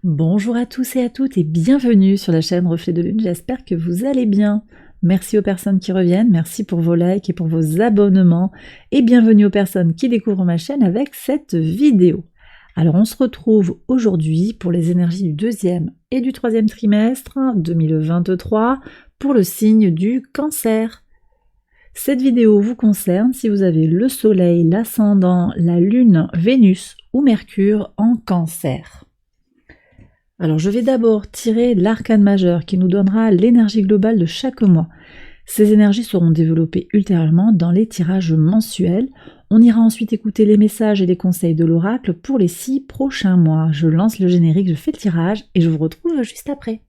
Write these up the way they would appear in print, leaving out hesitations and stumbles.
Bonjour à tous et à toutes et bienvenue sur la chaîne Reflet de Lune, j'espère que vous allez bien. Merci aux personnes qui reviennent, merci pour vos likes et pour vos abonnements et bienvenue aux personnes qui découvrent ma chaîne avec cette vidéo. Alors on se retrouve aujourd'hui pour les énergies du deuxième et du troisième trimestre 2023 pour le signe du Cancer. Cette vidéo vous concerne si vous avez le Soleil, l'Ascendant, la Lune, Vénus ou Mercure en Cancer. Alors je vais d'abord tirer l'arcane majeur qui nous donnera l'énergie globale de chaque mois. Ces énergies seront développées ultérieurement dans les tirages mensuels. On ira ensuite écouter les messages et les conseils de l'oracle pour les 6 prochains mois. Je lance le générique, je fais le tirage et je vous retrouve juste après.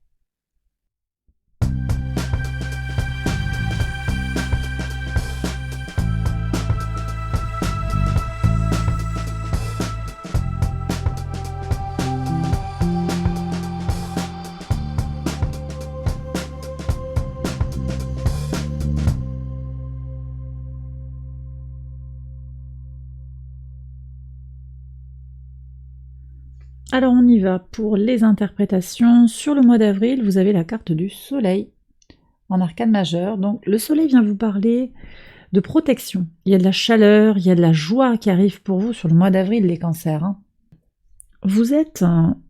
Alors on y va pour les interprétations. Sur le mois d'avril, vous avez la carte du Soleil en arcane majeur. Donc le Soleil vient vous parler de protection. Il y a de la chaleur, il y a de la joie qui arrive pour vous sur le mois d'avril, les cancers. Vous êtes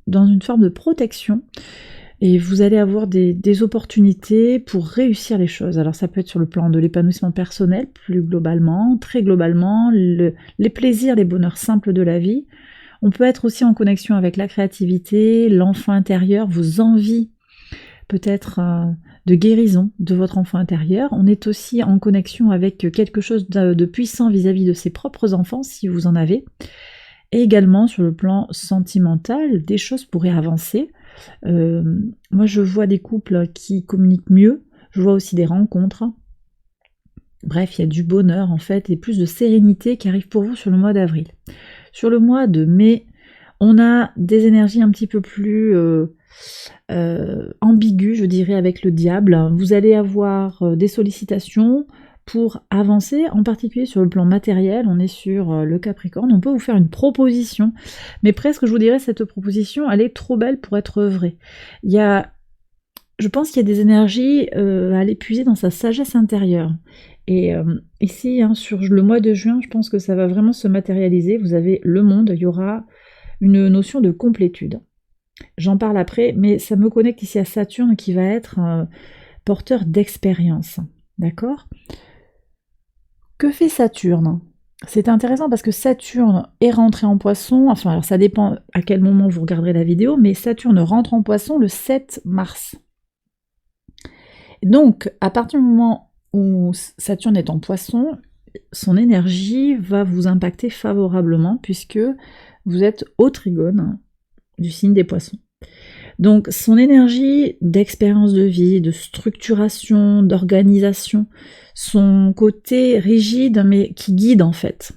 dans une forme de protection et vous allez avoir des opportunités pour réussir les choses. Alors ça peut être sur le plan de l'épanouissement personnel, plus globalement, très globalement, les plaisirs, les bonheurs simples de la vie. On peut être aussi en connexion avec la créativité, l'enfant intérieur, vos envies peut-être de guérison de votre enfant intérieur. On est aussi en connexion avec quelque chose de puissant vis-à-vis de ses propres enfants, si vous en avez. Et également sur le plan sentimental, des choses pourraient avancer. Moi je vois des couples qui communiquent mieux, je vois aussi des rencontres. Bref, il y a du bonheur en fait et plus de sérénité qui arrive pour vous sur le mois d'avril. Sur le mois de mai, on a des énergies un petit peu plus ambiguës, je dirais, avec le diable. Vous allez avoir des sollicitations pour avancer, en particulier sur le plan matériel. On est sur le Capricorne, on peut vous faire une proposition, mais presque, je vous dirais, cette proposition, elle est trop belle pour être vraie. Je pense qu'il y a des énergies à aller puiser dans sa sagesse intérieure. Et ici, sur le mois de juin, je pense que ça va vraiment se matérialiser. Vous avez le monde, il y aura une notion de complétude. J'en parle après, mais ça me connecte ici à Saturne qui va être porteur d'expérience. D'accord ? Que fait Saturne ? C'est intéressant parce que Saturne est rentré en Poisson, enfin alors ça dépend à quel moment vous regarderez la vidéo, mais Saturne rentre en Poisson le 7 mars. Donc, à partir du moment où Saturne est en Poisson, son énergie va vous impacter favorablement puisque vous êtes au trigone du signe des Poissons. Donc son énergie d'expérience de vie, de structuration, d'organisation, son côté rigide mais qui guide en fait,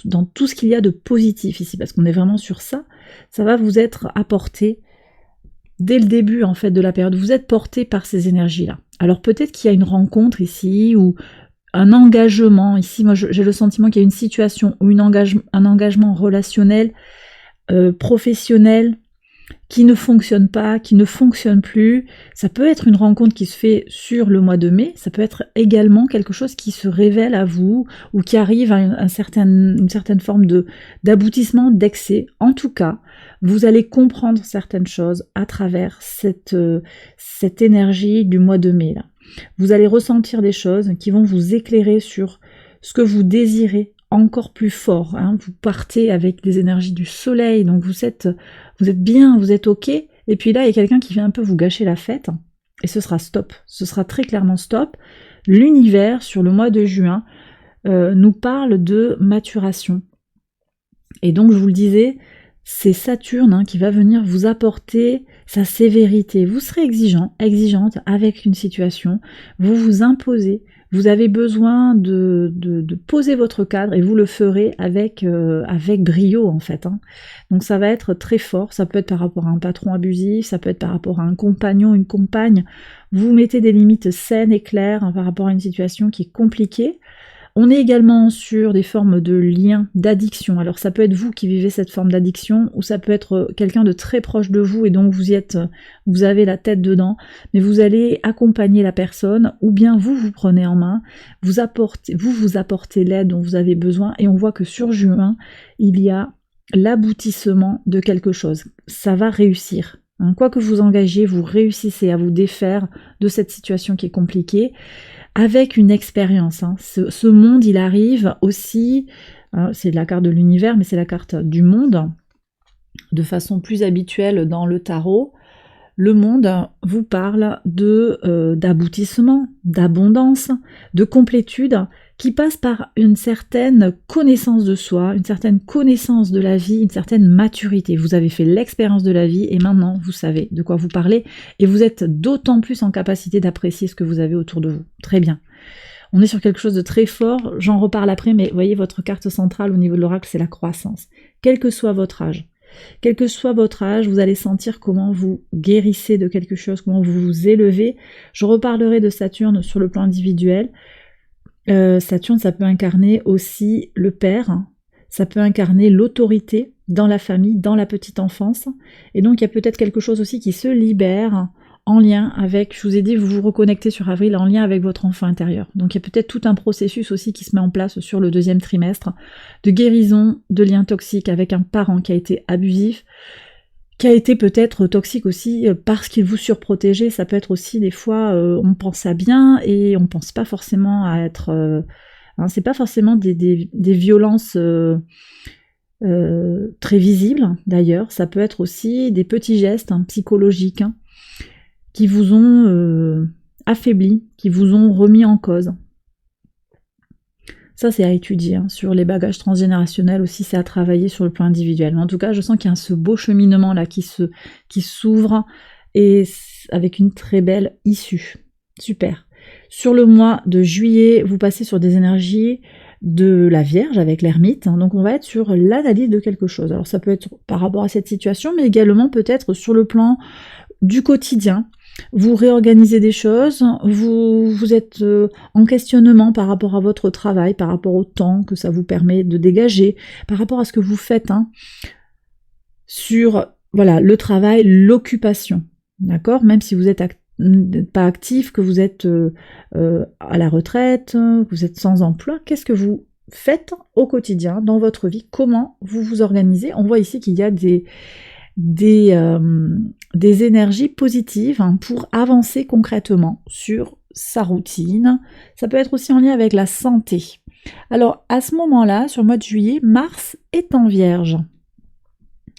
dans tout ce qu'il y a de positif ici, parce qu'on est vraiment sur ça, ça va vous être apporté dès le début en fait de la période, vous êtes porté par ces énergies-là. Alors peut-être qu'il y a une rencontre ici, ou un engagement, ici moi j'ai le sentiment qu'il y a une situation ou un engagement relationnel, professionnel, qui ne fonctionne pas, qui ne fonctionne plus. Ça peut être une rencontre qui se fait sur le mois de mai, ça peut être également quelque chose qui se révèle à vous, ou qui arrive à une certaine forme d'aboutissement, d'excès. En tout cas, vous allez comprendre certaines choses à travers cette énergie du mois de mai, là. Vous allez ressentir des choses qui vont vous éclairer sur ce que vous désirez encore plus fort. Vous partez avec des énergies du soleil, donc vous êtes bien, vous êtes ok, et puis là il y a quelqu'un qui vient un peu vous gâcher la fête, et ce sera stop, ce sera très clairement stop. L'univers sur le mois de juin nous parle de maturation, et donc je vous le disais, c'est Saturne qui va venir vous apporter sa sévérité. Vous serez exigeante avec une situation, vous vous imposez, vous avez besoin de poser votre cadre et vous le ferez avec brio en fait. Donc ça va être très fort, ça peut être par rapport à un patron abusif, ça peut être par rapport à un compagnon, une compagne. Vous mettez des limites saines et claires par rapport à une situation qui est compliquée. On est également sur des formes de liens d'addiction. Alors ça peut être vous qui vivez cette forme d'addiction, ou ça peut être quelqu'un de très proche de vous et donc vous avez la tête dedans, mais vous allez accompagner la personne, ou bien vous prenez en main, vous apportez l'aide dont vous avez besoin, et on voit que sur juin, il y a l'aboutissement de quelque chose. Ça va réussir. Hein, quoi que vous engagiez, vous réussissez à vous défaire de cette situation qui est compliquée, avec une expérience. Hein. Ce monde, il arrive aussi, c'est la carte de l'univers, mais c'est la carte du monde, de façon plus habituelle dans le tarot. Le monde vous parle d'aboutissement, d'abondance, de complétude, qui passe par une certaine connaissance de soi, une certaine connaissance de la vie, une certaine maturité. Vous avez fait l'expérience de la vie et maintenant vous savez de quoi vous parlez et vous êtes d'autant plus en capacité d'apprécier ce que vous avez autour de vous. Très bien. On est sur quelque chose de très fort, j'en reparle après, mais voyez, votre carte centrale au niveau de l'oracle, c'est la croissance. Quel que soit votre âge. Quel que soit votre âge, vous allez sentir comment vous guérissez de quelque chose, comment vous vous élevez. Je reparlerai de Saturne sur le plan individuel. Saturne, ça peut incarner aussi le père, hein. Ça peut incarner l'autorité dans la famille, dans la petite enfance. Et donc, il y a peut-être quelque chose aussi qui se libère en lien avec, je vous ai dit, vous vous reconnectez sur avril, en lien avec votre enfant intérieur. Donc, il y a peut-être tout un processus aussi qui se met en place sur le deuxième trimestre, de guérison de liens toxiques avec un parent qui a été abusif, qui a été peut-être toxique aussi parce qu'il vous surprotégeait. Ça peut être aussi des fois, on pense à bien et on pense pas forcément à être... c'est pas forcément des violences très visibles d'ailleurs. Ça peut être aussi des petits gestes psychologiques qui vous ont affaibli, qui vous ont remis en cause. Ça, c'est à étudier. Sur les bagages transgénérationnels aussi, c'est à travailler sur le plan individuel. Mais en tout cas, je sens qu'il y a ce beau cheminement là qui s'ouvre et avec une très belle issue. Super. Sur le mois de juillet, vous passez sur des énergies de la Vierge avec l'ermite. Donc on va être sur l'analyse de quelque chose. Alors ça peut être par rapport à cette situation, mais également peut-être sur le plan du quotidien. Vous réorganisez des choses, vous êtes en questionnement par rapport à votre travail, par rapport au temps que ça vous permet de dégager, par rapport à ce que vous faites, sur voilà, le travail, l'occupation, d'accord? Même si vous n'êtes pas actif, que vous êtes à la retraite, que vous êtes sans emploi, qu'est-ce que vous faites au quotidien dans votre vie? Comment vous vous organisez? On voit ici qu'il y a des énergies positives pour avancer concrètement sur sa routine. Ça peut être aussi en lien avec la santé. Alors à ce moment-là, sur le mois de juillet, Mars est en Vierge.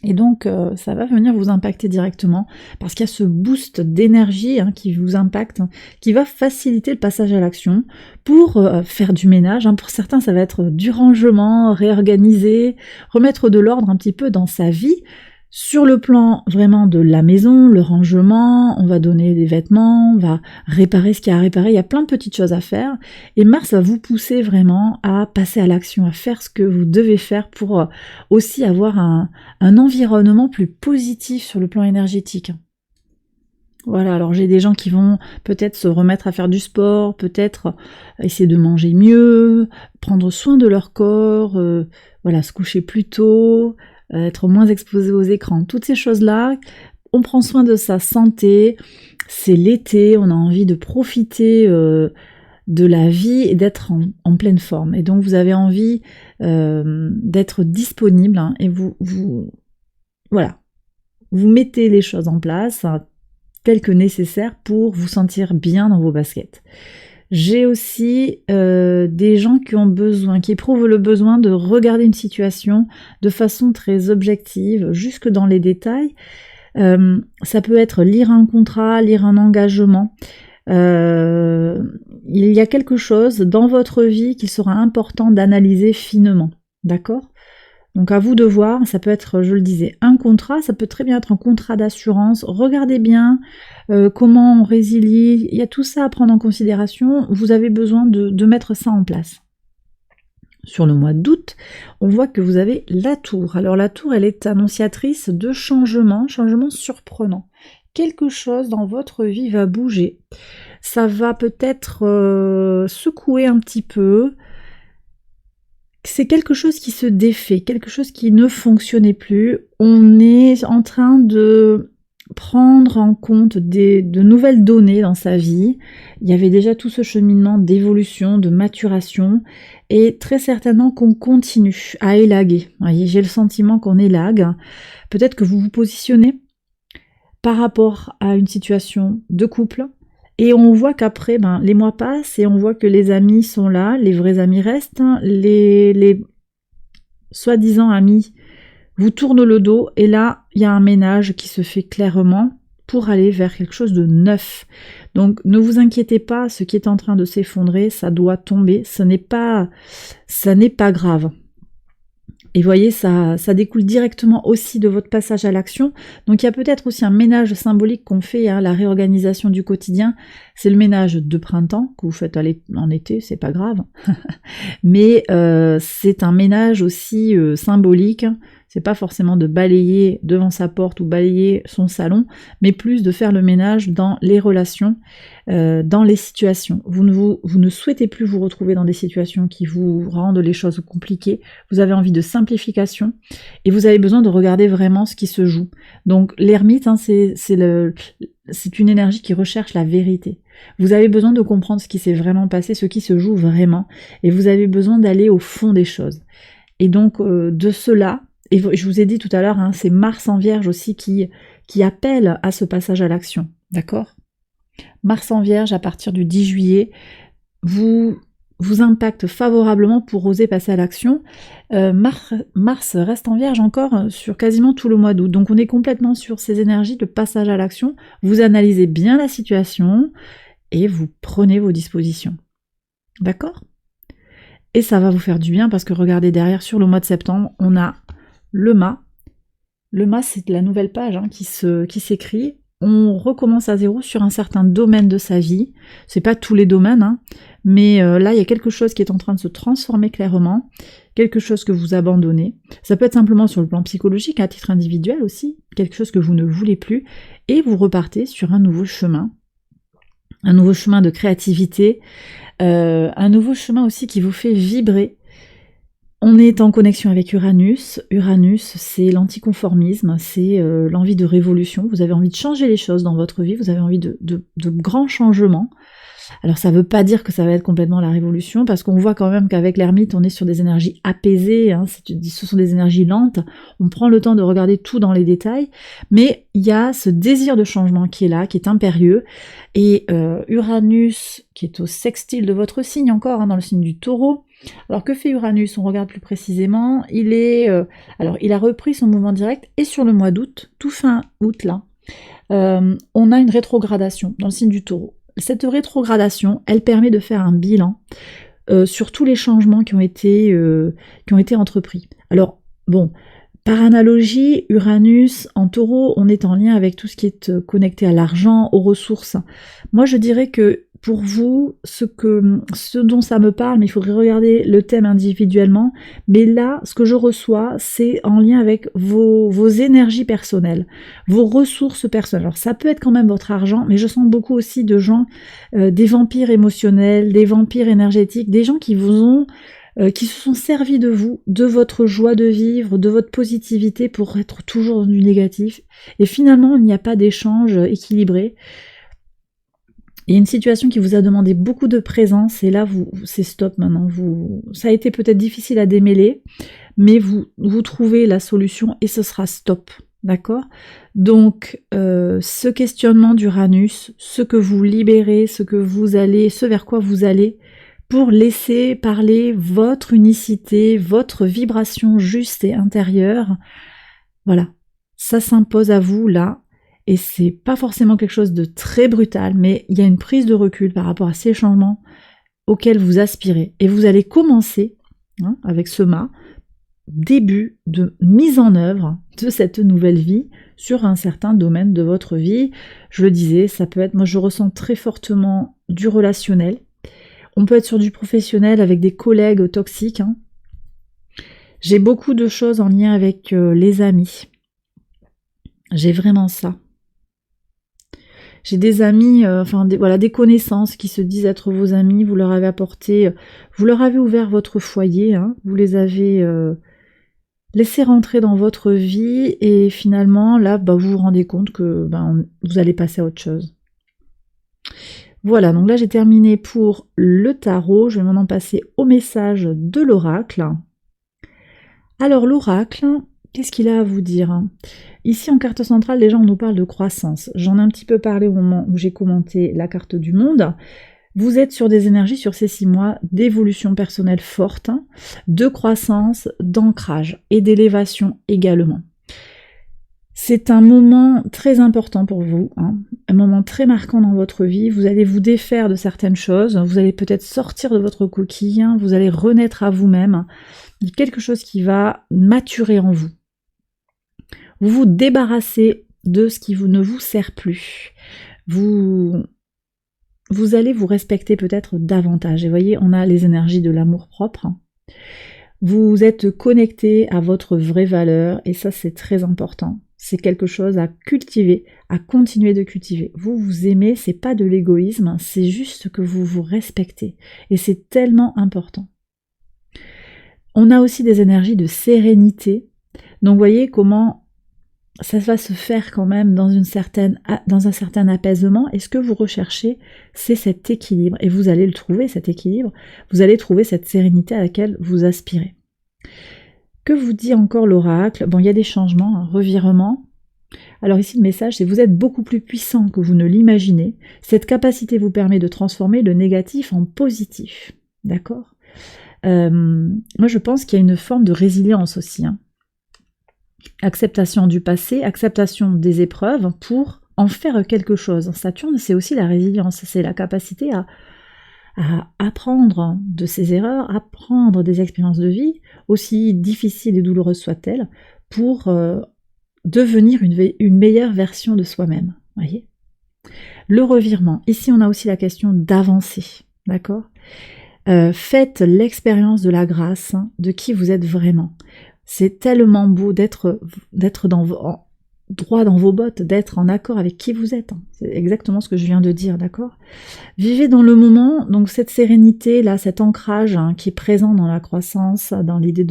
Et donc ça va venir vous impacter directement parce qu'il y a ce boost d'énergie qui vous impacte, qui va faciliter le passage à l'action pour faire du ménage. Pour certains, ça va être du rangement, réorganiser, remettre de l'ordre un petit peu dans sa vie. Sur le plan vraiment de la maison, le rangement, on va donner des vêtements, on va réparer ce qu'il y a à réparer, il y a plein de petites choses à faire. Et Mars va vous pousser vraiment à passer à l'action, à faire ce que vous devez faire pour aussi avoir un environnement plus positif sur le plan énergétique. Voilà, alors j'ai des gens qui vont peut-être se remettre à faire du sport, peut-être essayer de manger mieux, prendre soin de leur corps, voilà, se coucher plus tôt, être moins exposé aux écrans, toutes ces choses-là. On prend soin de sa santé, c'est l'été, on a envie de profiter de la vie et d'être en pleine forme. Et donc vous avez envie d'être disponible et vous voilà, vous mettez les choses en place telles que nécessaire pour vous sentir bien dans vos baskets. J'ai aussi des gens qui éprouvent le besoin de regarder une situation de façon très objective, jusque dans les détails. Ça peut être lire un contrat, lire un engagement. Il y a quelque chose dans votre vie qu'il sera important d'analyser finement, d'accord ? Donc à vous de voir, ça peut être, je le disais, un contrat, ça peut très bien être un contrat d'assurance. Regardez bien comment on résilie, il y a tout ça à prendre en considération. Vous avez besoin de mettre ça en place. Sur le mois d'août, on voit que vous avez la tour. Alors la tour, elle est annonciatrice de changements surprenants. Quelque chose dans votre vie va bouger. Ça va peut-être secouer un petit peu. c'est quelque chose qui se défait, quelque chose qui ne fonctionnait plus. On est en train de prendre en compte de nouvelles données dans sa vie. Il y avait déjà tout ce cheminement d'évolution, de maturation, et très certainement qu'on continue à élaguer. Vous voyez, j'ai le sentiment qu'on élague. Peut-être que vous vous positionnez par rapport à une situation de couple, et on voit qu'après, les mois passent, et on voit que les amis sont là, les vrais amis restent, les soi-disant amis vous tournent le dos, et là, il y a un ménage qui se fait clairement pour aller vers quelque chose de neuf. Donc, ne vous inquiétez pas, ce qui est en train de s'effondrer, ça doit tomber, ça n'est pas grave. Et voyez, ça découle directement aussi de votre passage à l'action. Donc il y a peut-être aussi un ménage symbolique qu'on fait, la réorganisation du quotidien. C'est le ménage de printemps que vous faites en été, c'est pas grave. Mais c'est un ménage aussi symbolique. C'est pas forcément de balayer devant sa porte ou balayer son salon, mais plus de faire le ménage dans les relations, dans les situations. Vous ne souhaitez plus vous retrouver dans des situations qui vous rendent les choses compliquées. Vous avez envie de simplification et vous avez besoin de regarder vraiment ce qui se joue. Donc l'ermite, c'est une énergie qui recherche la vérité. Vous avez besoin de comprendre ce qui s'est vraiment passé, ce qui se joue vraiment, et vous avez besoin d'aller au fond des choses. Et donc de cela, et je vous ai dit tout à l'heure, c'est Mars en Vierge aussi qui appelle à ce passage à l'action, d'accord ? Mars en Vierge, à partir du 10 juillet, vous impacte favorablement pour oser passer à l'action. Mars reste en Vierge encore sur quasiment tout le mois d'août, donc on est complètement sur ces énergies de passage à l'action. Vous analysez bien la situation et vous prenez vos dispositions, d'accord ? Et ça va vous faire du bien parce que regardez derrière, sur le mois de septembre, on a le mât. Le mât, c'est la nouvelle page qui s'écrit. On recommence à zéro sur un certain domaine de sa vie. C'est pas tous les domaines, mais là, il y a quelque chose qui est en train de se transformer clairement, quelque chose que vous abandonnez. Ça peut être simplement sur le plan psychologique, à titre individuel aussi, quelque chose que vous ne voulez plus, et vous repartez sur un nouveau chemin de créativité, un nouveau chemin aussi qui vous fait vibrer. On est en connexion avec Uranus. Uranus, c'est l'anticonformisme, c'est l'envie de révolution. Vous avez envie de changer les choses dans votre vie, vous avez envie de grands changements. Alors ça ne veut pas dire que ça va être complètement la révolution, parce qu'on voit quand même qu'avec l'ermite, on est sur des énergies apaisées, ce sont des énergies lentes, on prend le temps de regarder tout dans les détails, mais il y a ce désir de changement qui est là, qui est impérieux, et Uranus, qui est au sextile de votre signe encore, dans le signe du Taureau. Alors que fait Uranus? On regarde plus précisément, il a repris son mouvement direct, et sur le mois d'août, tout fin août là, on a une rétrogradation dans le signe du Taureau. Cette rétrogradation, elle permet de faire un bilan sur tous les changements qui ont été entrepris. Alors, bon, par analogie, Uranus en Taureau, on est en lien avec tout ce qui est connecté à l'argent, aux ressources. Moi, je dirais que pour vous, ce dont ça me parle, mais il faudrait regarder le thème individuellement, mais là, ce que je reçois, c'est en lien avec vos énergies personnelles, vos ressources personnelles. Alors ça peut être quand même votre argent, mais je sens beaucoup aussi de gens, des vampires émotionnels, des vampires énergétiques, des gens qui se sont servis de vous, de votre joie de vivre, de votre positivité pour être toujours dans du négatif. Et finalement, il n'y a pas d'échange équilibré. Il y a une situation qui vous a demandé beaucoup de présence et là, c'est stop maintenant. Ça a été peut-être difficile à démêler, mais vous trouvez la solution et ce sera stop, d'accord ? Donc, ce questionnement d'Uranus, ce que vous libérez, ce vers quoi vous allez, pour laisser parler votre unicité, votre vibration juste et intérieure, voilà, ça s'impose à vous là. Et c'est pas forcément quelque chose de très brutal, mais il y a une prise de recul par rapport à ces changements auxquels vous aspirez. Et vous allez commencer, avec ce mât, début de mise en œuvre de cette nouvelle vie sur un certain domaine de votre vie. Je le disais, ça peut être, moi je ressens très fortement du relationnel. On peut être sur du professionnel avec des collègues toxiques. J'ai beaucoup de choses en lien avec les amis. J'ai vraiment ça. j'ai des amis, voilà, des connaissances qui se disent être vos amis, vous leur avez apporté, vous leur avez ouvert votre foyer, hein, vous les avez laissés rentrer dans votre vie, et finalement, là, vous vous rendez compte que vous allez passer à autre chose. Voilà, donc là j'ai terminé pour le tarot, je vais maintenant passer au message de l'oracle. Alors l'oracle, qu'est-ce qu'il a à vous dire? Ici en carte centrale, déjà on nous parle de croissance. J'en ai un petit peu parlé au moment où j'ai commenté la carte du monde. Vous êtes sur des énergies sur ces 6 mois d'évolution personnelle forte, de croissance, d'ancrage et d'élévation également. C'est un moment très important pour vous, hein, un moment très marquant dans votre vie. Vous allez vous défaire de certaines choses, vous allez peut-être sortir de votre coquille, hein, vous allez renaître à vous-même. Il y a quelque chose qui va maturer en vous. Vous vous débarrassez de ce qui ne vous sert plus. Vous allez vous respecter peut-être davantage. Et vous voyez, on a les énergies de l'amour-propre. Vous êtes connecté à votre vraie valeur, et ça c'est très important. C'est quelque chose à cultiver, à continuer de cultiver. Vous vous aimez, c'est pas de l'égoïsme, c'est juste que vous vous respectez. Et c'est tellement important. On a aussi des énergies de sérénité. Donc vous voyez comment ça va se faire quand même dans un certain apaisement. Et ce que vous recherchez, c'est cet équilibre. Et vous allez le trouver, cet équilibre. Vous allez trouver cette sérénité à laquelle vous aspirez. Que vous dit encore l'oracle? Bon, il y a des changements, un revirement. Alors ici, le message, c'est vous êtes beaucoup plus puissant que vous ne l'imaginez. Cette capacité vous permet de transformer le négatif en positif. D'accord? Moi, je pense qu'il y a une forme de résilience aussi. Hein. Acceptation du passé, acceptation des épreuves pour en faire quelque chose. Saturne, c'est aussi la résilience, c'est la capacité à apprendre de ses erreurs, apprendre des expériences de vie, aussi difficiles et douloureuses soient-elles, pour devenir une meilleure version de soi-même. Voyez ? Le revirement. Ici, on a aussi la question d'avancer. D'accord ? Faites l'expérience de la grâce, hein, de qui vous êtes vraiment. C'est tellement beau d'être droit dans vos bottes, d'être en accord avec qui vous êtes. Hein. C'est exactement ce que je viens de dire, d'accord ? Vivez dans le moment, donc cette sérénité, là, cet ancrage hein, qui est présent dans la croissance, dans l'idée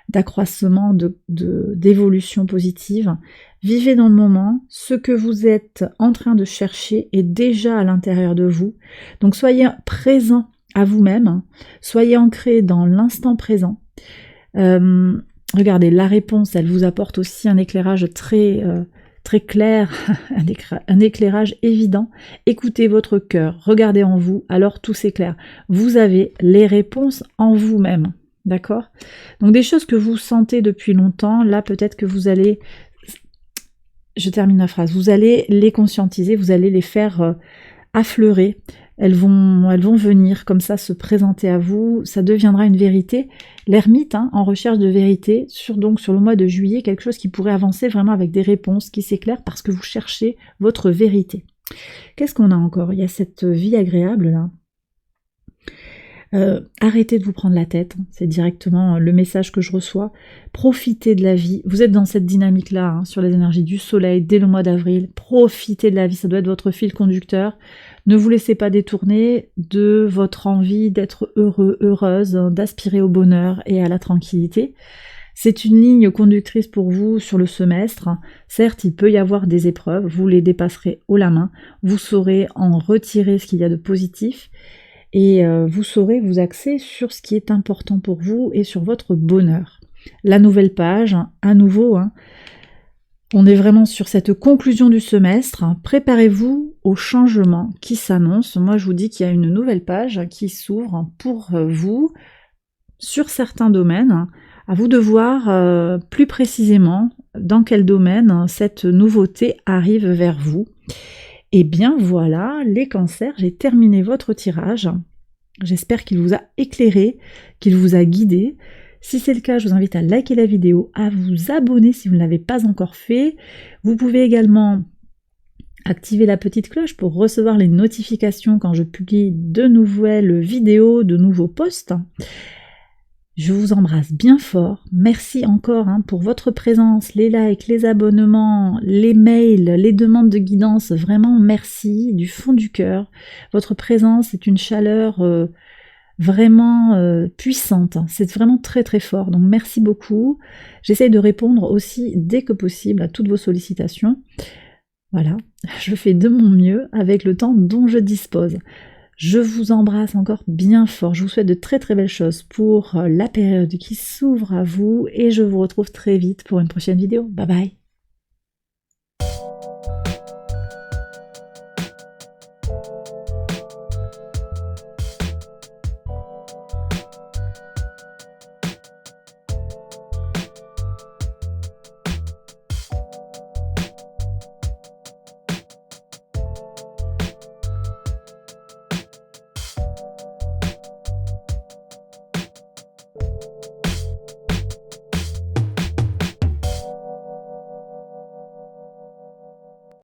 d'accroissement, d'évolution positive. Vivez dans le moment, ce que vous êtes en train de chercher est déjà à l'intérieur de vous. Donc soyez présent à vous-même, hein. Soyez ancré dans l'instant présent. Regardez, la réponse, elle vous apporte aussi un éclairage très clair, un éclairage évident. Écoutez votre cœur, regardez en vous, alors tout s'éclaire. Vous avez les réponses en vous-même, d'accord? Donc des choses que vous sentez depuis longtemps, là peut-être que vous allez, je termine la phrase, vous allez les conscientiser, vous allez les faire affleurer. Elles vont venir comme ça se présenter à vous, ça deviendra une vérité. L'ermite, hein, en recherche de vérité, sur le mois de juillet, quelque chose qui pourrait avancer vraiment avec des réponses qui s'éclairent parce que vous cherchez votre vérité. Qu'est-ce qu'on a encore? Il y a cette vie agréable là. Arrêtez de vous prendre la tête, c'est directement le message que je reçois. Profitez de la vie, vous êtes dans cette dynamique-là, hein, sur les énergies du soleil dès le mois d'avril. Profitez de la vie, ça doit être votre fil conducteur. Ne vous laissez pas détourner de votre envie d'être heureux, heureuse, d'aspirer au bonheur et à la tranquillité. C'est une ligne conductrice pour vous sur le semestre. Certes, il peut y avoir des épreuves, vous les dépasserez haut la main, vous saurez en retirer ce qu'il y a de positif, et vous saurez vous axer sur ce qui est important pour vous et sur votre bonheur. La nouvelle page, à nouveau, hein, on est vraiment sur cette conclusion du semestre. Préparez-vous au changement qui s'annonce. Moi, je vous dis qu'il y a une nouvelle page qui s'ouvre pour vous sur certains domaines. À vous de voir plus précisément dans quel domaine cette nouveauté arrive vers vous. Et bien voilà, les cancers, j'ai terminé votre tirage. J'espère qu'il vous a éclairé, qu'il vous a guidé. Si c'est le cas, je vous invite à liker la vidéo, à vous abonner si vous ne l'avez pas encore fait. Vous pouvez également activer la petite cloche pour recevoir les notifications quand je publie de nouvelles vidéos, de nouveaux posts. Je vous embrasse bien fort. Merci encore pour votre présence, les likes, les abonnements, les mails, les demandes de guidance. Vraiment merci du fond du cœur. Votre présence est une chaleur vraiment puissante. C'est vraiment très très fort. Donc merci beaucoup. J'essaye de répondre aussi dès que possible à toutes vos sollicitations. Voilà, je fais de mon mieux avec le temps dont je dispose. Je vous embrasse encore bien fort, je vous souhaite de très très belles choses pour la période qui s'ouvre à vous et je vous retrouve très vite pour une prochaine vidéo. Bye bye.